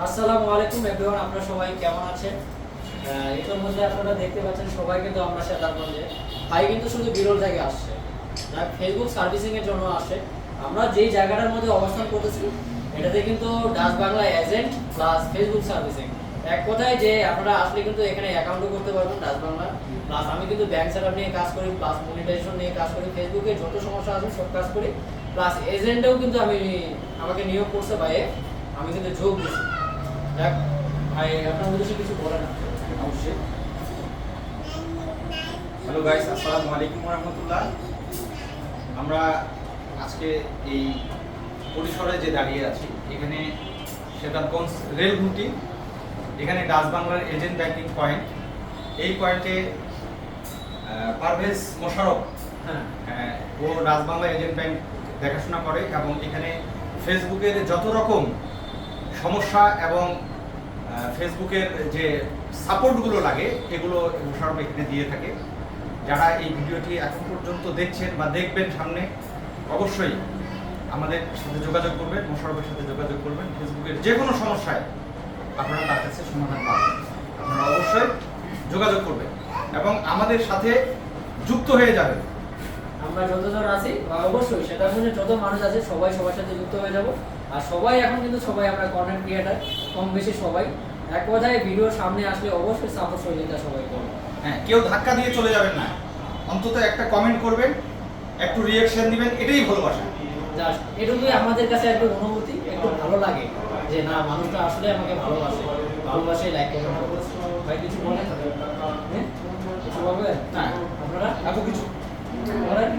আসসালামু আলাইকুম এভরিওয়ান, আপনারা সবাই কেমন আছেন? এটার মধ্যে আপনারা দেখতে পাচ্ছেন সবাই কিন্তু আমরা সেতারগঞ্জে ভাই কিন্তু শুধু বিরল থেকে আসছে, যা ফেসবুক সার্ভিসিং এর জন্য আসে। আমরা যেই জায়গাটার মধ্যে অবস্থান করতেছি এটাতে কিন্তু Dutch Bangla agent plus Facebook servicing এক কথায় যে আপনারা আসলে কিন্তু এখানে অ্যাকাউন্টও করতে পারবেন ডাচ বাংলা। প্লাস আমি কিন্তু ব্যাংক সেটআপ নিয়ে কাজ করি, প্লাস মনিটাইজেশন নিয়ে কাজ করি, ফেসবুকে যত সমস্যা আছে সব কাজ করি। প্লাস এজেন্টেও কিন্তু আমাকে নিয়োগ করছে ভাইয়ে, আমি কিন্তু যোগ দিচ্ছি। দেখ ভাই, আপনার উদ্দেশ্যে কিছু বলেন। অবশ্যই। হ্যালো গাইস, আসসালামু আলাইকুম ওয়া রাহমাতুল্লাহ। আমরা আজকে এই পরিসরে যে দাঁড়িয়ে আছি এখানে সেতারগঞ্জ রেলঘুঁটি, এখানে ডাচ বাংলার এজেন্ট ব্যাংকিং পয়েন্ট। এই পয়েন্টে পারভেজ মোশাররফ ও ডাচ বাংলা এজেন্ট ব্যাংক দেখাশোনা করে এবং এখানে ফেসবুকের যত রকম সমস্যা এবং ফেসবুকের যে সাপোর্টগুলো লাগে এগুলো মোশাররফ এখানে দিয়ে থাকে। যারা এই ভিডিওটি এখন পর্যন্ত দেখছেন বা দেখবেন সামনে, অবশ্যই আমাদের সাথে যোগাযোগ করবেন, মোশাররফের সাথে যোগাযোগ করবেন। ফেসবুকের যে কোনো সমস্যায় আপনারা তার কাছে সমাধান পাবেন। আপনারা অবশ্যই যোগাযোগ করবেন এবং আমাদের সাথে যুক্ত হয়ে যাবেন। আমরা যতজন আছি অবশ্যই সেতারগঞ্জে যত মানুষ আছে সবাই সবার সাথে যুক্ত হয়ে যাব। আর সবাই এখন কিন্তু সবাই আমরা কন্টেন্ট ক্রিয়েটার, কম বেশি সবাই। এক কথায় ভিডিওর সামনে আসলে অবশ্যই সাপোর্ট সহযোগিতা সবাই করবে। হ্যাঁ, কেউ ধাক্কা দিয়ে চলে যাবেন না, অন্তত একটা কমেন্ট করবেন, একটু রিয়াকশন দিবেন, এটাই ভালোবাসা। জাস্ট এটুকুই আমাদের কাছে একটু অনুভূতি, একটু ভালো লাগে যে না, মানুষটা আসলে আমাকে ভালোবাসে লাইক করে। ভাই কিছু বলেন? হ্যাঁ কিছু বলবেন? হ্যাঁ, আপনারা এত কিছু বলেন।